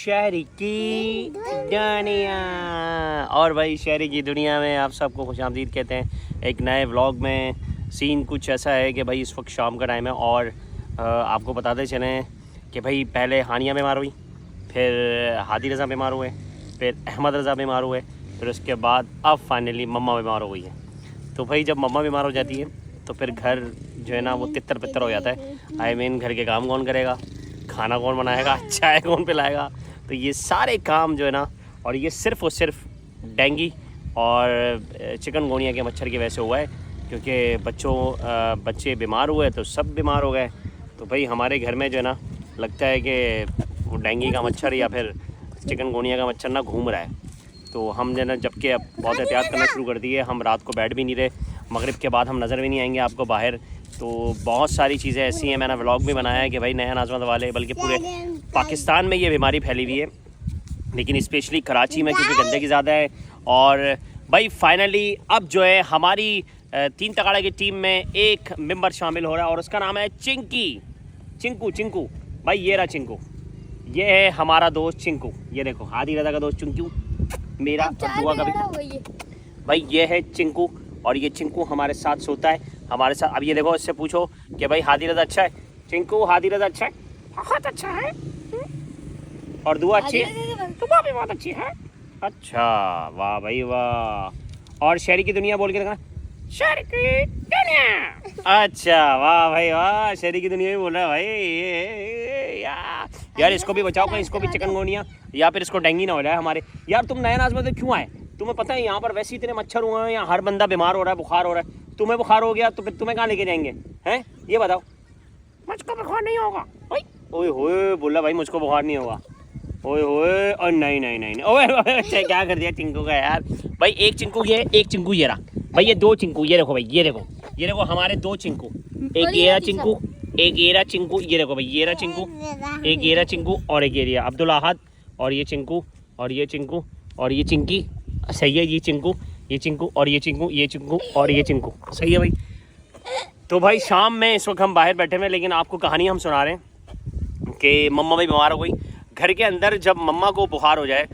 शहरी की दुनिया। और भाई शहरी की दुनिया में आप सबको खुशामदीद कहते हैं एक नए व्लॉग में। सीन कुछ ऐसा है कि भाई इस वक्त शाम का टाइम है और आपको बताते चलें कि भाई पहले हानिया बीमार हुई, फिर हादी रज़ा बीमार हुए, फिर अहमद रज़ा बीमार हुए, फिर उसके बाद अब फाइनली मम्मा बीमार हो गई है। तो भाई जब मम्मा बीमार हो जाती है तो फिर घर जो है ना वो तितर पितर हो जाता है। आई मीन घर के काम कौन करेगा, खाना कौन बनाएगा, चाय कौन पिलाएगा। तो ये सारे काम जो है ना, और ये सिर्फ़ और सिर्फ डेंगू और चिकनगुनिया के मच्छर की वजह से हुआ है, क्योंकि बच्चे बीमार हुए तो सब बीमार हो गए। तो भाई हमारे घर में जो है ना लगता है कि वो डेंगू का मच्छर या फिर चिकनगुनिया का मच्छर ना घूम रहा है। तो हम जो है ना जबकि अब बहुत एहतियात करना शुरू कर दिए, हम रात को बैठ भी नहीं रहे, मगरिब के बाद हम नज़र भी नहीं आएंगे आपको बाहर। तो बहुत सारी चीज़ें ऐसी हैं, मैंने व्लॉग भी बनाया है कि भाई नया नाज़मत वाले, बल्कि पूरे पाकिस्तान में ये बीमारी फैली हुई है, लेकिन स्पेशली कराची में क्योंकि गंदगी ज़्यादा है। और भाई फाइनली अब जो है हमारी 3 तगाड़े की टीम में एक मेंबर शामिल हो रहा है और उसका नाम है चिंकू। भाई ये रहा चिंकू, ये है हमारा दोस्त चिंकू। ये देखो हादी रज़ा का दोस्त चिंकू, मेरा और दुआ का भी। भाई ये है चिंकू और ये चिंकू हमारे साथ सोता है हमारे साथ। अब ये देखो इससे पूछो कि भाई हादी रज़ा अच्छा है? चिंकू हादी रज़ा अच्छा है? बहुत अच्छा है। और दुआ अच्छी है? दुआ भी बहुत अच्छी है। अच्छा वाह भाई वाह। और शहरी की दुनिया बोल के रखना, शहरी की दुनिया। अच्छा वाह भाई वाह, शहरी की दुनिया भी बोल रहा है भाई। यार इसको भी बचाओ कहीं इसको भी चिकनगुनिया या फिर इसको डेंगू ना हो जाए हमारे। यार तुम नए नाज़मत में क्यों आए? तुम्हें पता है यहाँ पर वैसे इतने मच्छर हुए हैं, यहाँ हर बंदा बीमार हो रहा है, बुखार हो रहा है। तुम्हें बुखार हो गया तो फिर तुम्हें कहाँ लेके जाएंगे हैं? ये बताओ। मुझको बुखार नहीं होगा। ओए होए बोला भाई मुझको बुखार नहीं होगा। ओए होए और नहीं ओए अच्छा क्या कर दिया चिंकू का यार। भाई एक चिंकू ये, एक चिंकू ये रहा भाई, ये 2 चिंकू। ये देखो भाई, ये देखो हमारे 2 चिंकू, एक ये रहा चिंकू, एक ये रहा चिंकू। ये देखो भाई ये रहा चिंकू, एक ये रहा चिंकू और एक ये रहा अब्दुल अहद। और ये चिंकू और ये चिंकू और ये चिंकी, सही है। ये चिंकू और ये चिंकू, ये चिंकू और ये चिंकू, सही है भाई। तो भाई शाम में इस वक्त हम बाहर बैठे हुए, लेकिन आपको कहानी हम सुना रहे हैं कि मम्मा भी बीमार हो गई। घर के अंदर जब मम्मा को बुखार हो जाए,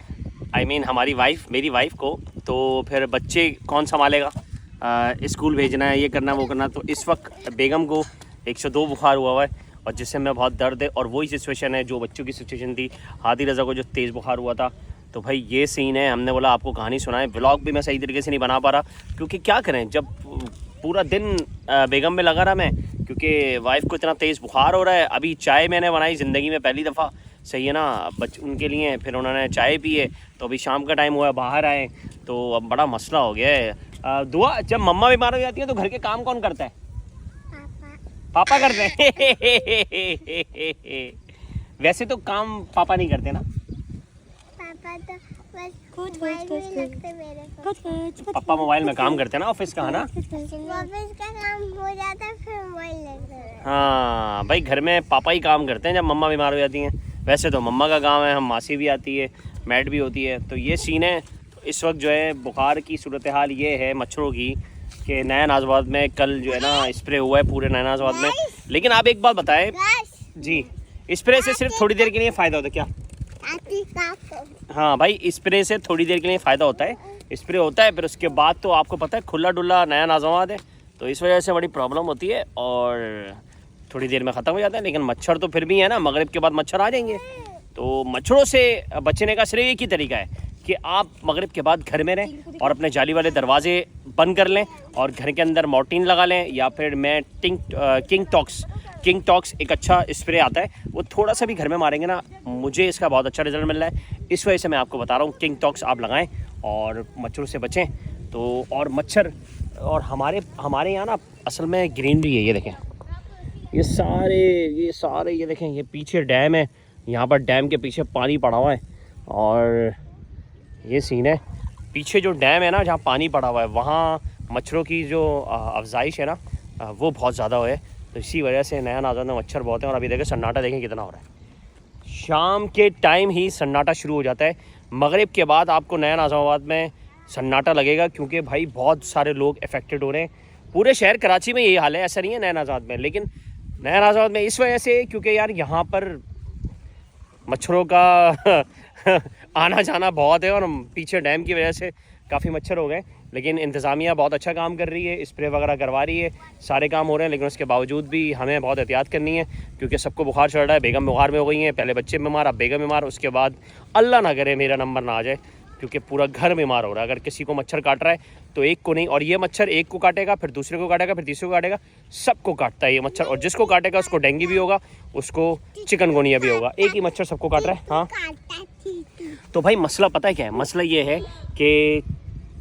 आई मीन हमारी वाइफ, मेरी वाइफ को, तो फिर बच्चे कौन संभालेगा? स्कूल भेजना है, ये करना वो करना। तो इस वक्त बेगम को 102 बुखार हुआ है और जिससे मैं बहुत दर्द है। और वही सिचुएशन है जो बच्चों की सिचुएशन थी, हादी रज़ा को जो तेज़ बुखार हुआ था। तो भाई ये सीन है, हमने बोला आपको कहानी सुनाएं। व्लॉग भी मैं सही तरीके से नहीं बना पा रहा, क्योंकि क्या करें जब पूरा दिन बेगम में लगा रहा मैं, क्योंकि वाइफ को इतना तेज़ बुखार हो रहा है। अभी चाय मैंने बनाई ज़िंदगी में पहली दफ़ा, सही है ना, उनके लिए। फिर उन्होंने चाय पिए, तो अभी शाम का टाइम हुआ है, बाहर आए, तो अब बड़ा मसला हो गया है। दुआ, जब मम्मा बीमार हो जाती है तो घर के काम कौन करता है? पापा करते हैं। वैसे तो काम पापा नहीं करते ना, पापा तो बस खुद लगते मेरे को। पापा मोबाइल में काम करते हैं ना, ऑफिस का, है ना। ऑफिस का काम हो जाता है फिर मोबाइल लगता है। हाँ भाई घर में पापा ही काम करते हैं जब मम्मा बीमार हो जाती हैं। वैसे तो मम्मा का काम है, हम मासी भी आती है, मैड भी होती है। तो ये सीन है। तो इस वक्त जो है बुखार की सूरत हाल ये है मच्छरों की कि नया नाज़ाबाद में कल जो है ना स्प्रे हुआ है पूरे नया नाज़ाबाद में। लेकिन आप एक बात बताएं जी, स्प्रे से सिर्फ थोड़ी देर के लिए फ़ायदा होता है क्या? हाँ भाई स्प्रे से थोड़ी देर के लिए फ़ायदा होता है, स्प्रे होता है, फिर उसके बाद तो आपको पता है खुला डुल्ला नया नाज़ाबाद है, तो इस वजह से बड़ी प्रॉब्लम होती है और थोड़ी देर में ख़त्म हो जाता है। लेकिन मच्छर तो फिर भी है ना, मगरिब के बाद मच्छर आ जाएंगे। तो मच्छरों से बचने का सिर्फ एक ही तरीका है कि आप मगरिब के बाद घर में रहें और अपने जाली वाले दरवाजे बंद कर लें और घर के अंदर मॉर्टिन लगा लें, या फिर मैं किंग टॉक्स एक अच्छा स्प्रे आता है, वो थोड़ा सा भी घर में मारेंगे ना, मुझे इसका बहुत अच्छा रिजल्ट मिल रहा है। इस वजह से मैं आपको बता रहा हूँ किंग टॉक्स आप लगाएं और मच्छरों से बचें। तो और मच्छर, और हमारे यहाँ ना असल में ग्रीनरी है। ये देखें ये सारे ये देखें, ये पीछे डैम है, यहाँ पर डैम के पीछे पानी पड़ा हुआ है। और ये सीन है, पीछे जो डैम है ना जहाँ पानी पड़ा हुआ है, वहाँ मच्छरों की जो अफजाइश है ना वो बहुत ज़्यादा है। तो इसी वजह से नया नाज़ाबाद में मच्छर बहुत है। और अभी देखें सन्नाटा देखें कितना हो रहा है। शाम के टाइम ही सन्नाटा शुरू हो जाता है, मगरिब के बाद आपको नया नाज़ाबाद में सन्नाटा लगेगा, क्योंकि भाई बहुत सारे लोग अफेक्टेड हो रहे हैं। पूरे शहर कराची में यही हाल है, ऐसा नहीं है नया नाज़ाबाद में, लेकिन नया नाज़ाबाद में इस वजह से क्योंकि यार यहाँ पर मच्छरों का आना जाना बहुत है और पीछे डैम की वजह से काफ़ी मच्छर हो गए, लेकिन इंतज़ामिया बहुत अच्छा काम कर रही है, स्प्रे वगैरह करवा रही है, सारे काम हो रहे हैं। लेकिन उसके बावजूद भी हमें बहुत एहतियात करनी है क्योंकि सबको बुखार चढ़ रहा है। बेगम बुखार में हो गई हैं, पहले बच्चे बीमार, अब बेगम बीमार, उसके बाद अल्लाह ना करे मेरा नंबर ना आ जाए क्योंकि पूरा घर बीमार हो रहा है। अगर किसी को मच्छर काट रहा है तो एक को नहीं, और ये मच्छर एक को काटेगा, फिर दूसरे को काटेगा, फिर तीसरे को काटेगा, सबको काटता है ये मच्छर। और जिसको काटेगा उसको डेंगू भी होगा, उसको चिकनगुनिया भी होगा। एक ही मच्छर सबको काट रहा है। हाँ, तो भाई मसला पता है क्या है? मसला ये है कि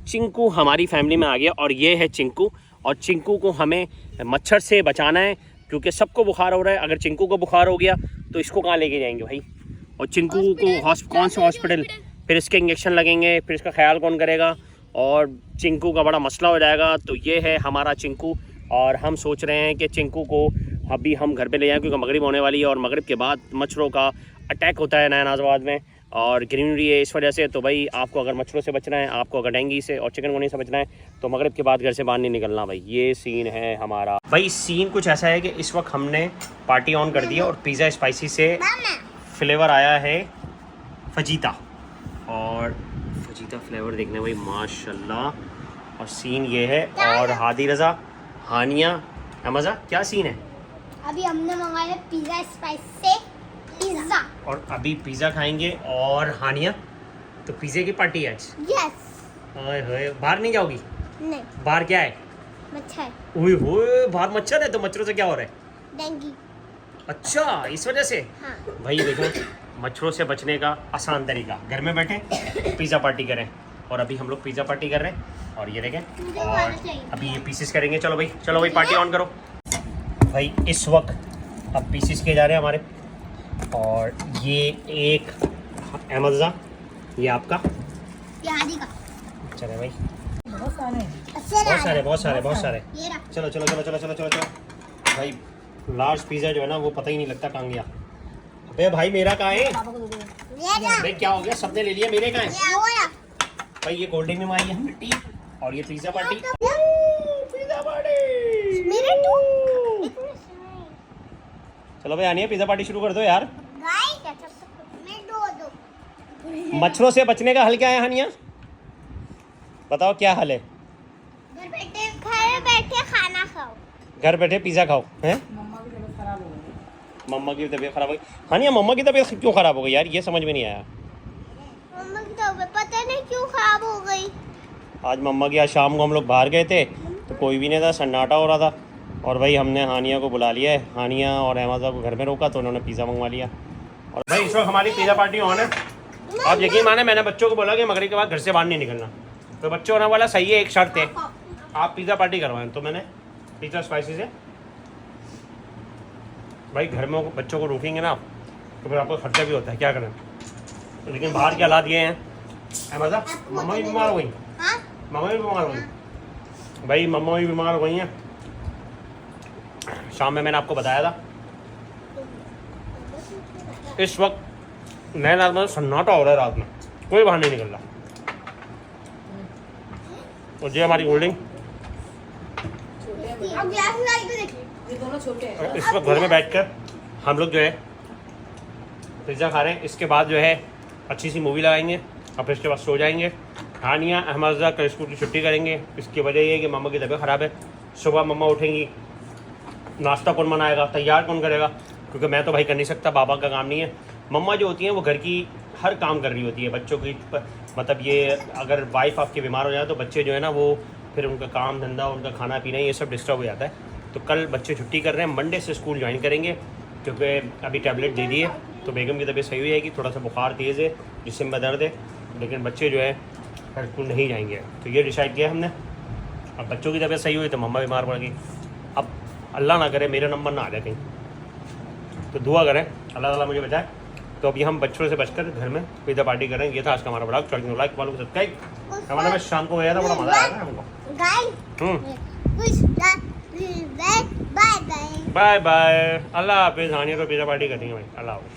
चिंकू हमारी फैमिली में आ गया और ये है चिंकू, और चिंकू को हमें मच्छर से बचाना है क्योंकि सबको बुखार हो रहा है। अगर चिंकू को बुखार हो गया तो इसको कहाँ लेके जाएंगे भाई? और चिंकू को कौन सा हॉस्पिटल, फिर इसके इंजेक्शन लगेंगे, फिर इसका ख्याल कौन करेगा, और चिंकू का बड़ा मसला हो जाएगा। तो ये है हमारा चिंकू, और हम सोच रहे हैं कि चिंकू को अभी हम घर पे ले जाएं क्योंकि मगरिब होने वाली है और मगरिब के बाद मच्छरों का अटैक होता है नया नाजवाद में, और ग्रीनरी है इस वजह से। तो भाई आपको अगर मच्छरों से बचना है, आपको अगर डेंगू से और चिकनगुनिया से बचना है तो मगरिब के बाद घर से बाहर नहीं निकलना भाई। ये सीन है हमारा भाई। सीन कुछ ऐसा है कि इस वक्त हमने पार्टी ऑन कर दी है और पिज़्ज़ा स्पाइसी से फ्लेवर आया है फजीता, और फजीता फ्लेवर देखने भाई माशाल्लाह। और सीन ये है, और हादी रज़ा, हानिया, अमज़ा, क्या सीन है? अभी हमने मंगाया पिज़्ज़ा स्पाइस से पिज़्ज़ा, और अभी पिज़्ज़ा खाएंगे। और हानिया, तो पिज़्ज़े की पार्टी है आज? यस। ओए होए, बाहर नहीं जाओगी? नहीं। बाहर क्या है? मच्छर। ओए होए, बाहर मच्छर है, तो मच्छरों से क्या हो रहा है? डेंगू। अच्छा, इस वजह से? हाँ। भाई देखो, मच्छरों से बचने का आसान तरीका, घर में बैठे पिज़्ज़ा पार्टी करें। और अभी हम लोग पिज़्ज़ा पार्टी कर रहे हैं, और ये देखें, और अभी ये पीसेस करेंगे। चलो भाई, चलो भाई, पार्टी ऑन करो भाई। इस वक्त अब पीसेस किए जा रहे हैं हमारे, और ये एक अमज़ा, ये आपका, यादी का। चले भाई, बहुत सारे। ये रहा। चलो भाई। लार्ज पिज़्ज़ा जो है ना वो पता ही नहीं लगता कहाँ गया। अबे भाई मेरा कहाँ है? भाई क्या हो गया, सबने ले लिया, मेरे कहाँ है? भाई ये कोल्ड ड्रिंक में मारी है मिट्टी, और ये पिज़्ज़ा पार्टी। पिज़्ज़ा पार्टी मेरे टू। चलो भाई आनी है, पिज़्ज़ा पार्टी शुरू कर दो यार। मैं दो। मच्छरों से बचने का हल क्या है हानिया? बताओ क्या हल है? घर बैठे खाना खाओ। घर बैठे पिज़्ज़ा खाओ हैं? मम्मा की तबीयत खराब हो गई। हानिया, मम्मा की तबीयत क्यों खराब हो गई यार? ये समझ में नहीं आया। मम्मा की तबीयत पता नहीं क्यों खराब हो गई। आज मम्मा की, आज शाम को हम लोग बाहर गए थे तो कोई भी नहीं था, सन्नाटा हो रहा था, और भाई हमने हानिया को बुला लिया है। हानिया और अहमदा को घर में रोका तो उन्होंने पिज़्ज़ा मंगवा लिया। और भाई इस वक्त हमारी पिज़्ज़ा पार्टी ऑन है। आप यकीन माने, मैंने बच्चों को बोला कि मगरिब के बाद घर से बाहर नहीं निकलना, तो बच्चों ने बोला सही है, एक शर्त है, आप पिज़्ज़ा पार्टी करवाएं। तो मैंने पिज़्ज़ा स्पाइसी से, भाई घर में बच्चों को रोकेंगे ना तो फिर आपको खर्चा भी होता है, क्या करें। लेकिन बाहर के हालात ये हैं। अहमदा, मम्मा भी बीमार हो गई। मम्मा भी बीमार हो गई भाई, मम्मा भी बीमार हो गई हैं। शाम में मैंने आपको बताया था, इस वक्त नए रात में सन्नाटा हो रहा है, रात में कोई बाहर नहीं निकल रहा। और ये हमारी कोल्ड ड्रिंक, इस वक्त घर में बैठकर हम लोग जो है पिज़्ज़ा खा रहे हैं। इसके बाद जो है अच्छी सी मूवी लगाएंगे और फिर इसके बाद सो जाएंगे। हानिया अहमदा कल स्कूल की छुट्टी करेंगे। इसकी वजह ये है कि मम्मा की तबीयत ख़राब है। सुबह मम्मा उठेंगी, नाश्ता कौन बनाएगा, तैयार कौन करेगा, क्योंकि मैं तो भाई कर नहीं सकता, बाबा का काम नहीं है। मम्मा जो होती हैं वो घर की हर काम कर रही होती है, बच्चों की, मतलब ये अगर वाइफ आपकी बीमार हो जाए तो बच्चे जो है ना वो फिर उनका काम धंधा, उनका खाना पीना, ये सब डिस्टर्ब हो जाता है। तो कल बच्चे छुट्टी कर रहे हैं, मंडे से स्कूल ज्वाइन करेंगे क्योंकि अभी टैबलेट दे दी है तो बेगम की तबीयत सही हो जाएगी। थोड़ा सा बुखार तेज़ है, जिसम में दर्द है, लेकिन बच्चे जो है कल स्कूल नहीं जाएंगे। तो ये डिसाइड किया हमने। अब बच्चों की तबीयत सही हुई तो मम्मा बीमार पड़ गई। अब अल्लाह ना करे मेरा नंबर ना आ जाए कहीं, तो दुआ करें अल्लाह ताला मुझे बचाए। तो अभी हम बच्चों से बचकर घर में पिज़्ज़ा पार्टी करेंगे। ये था आज का हमारा ब्लॉग। चैनल को लाइक, फॉलो, सब्सक्राइब। हमारा मैं शाम को गया था, बड़ा मज़ा आया था हमको। बाय बाय, अल्लाह हाफिज़। हानिया तो पिज़्ज़ा पार्टी करेंगे भाई, अल्लाह हाफिज़।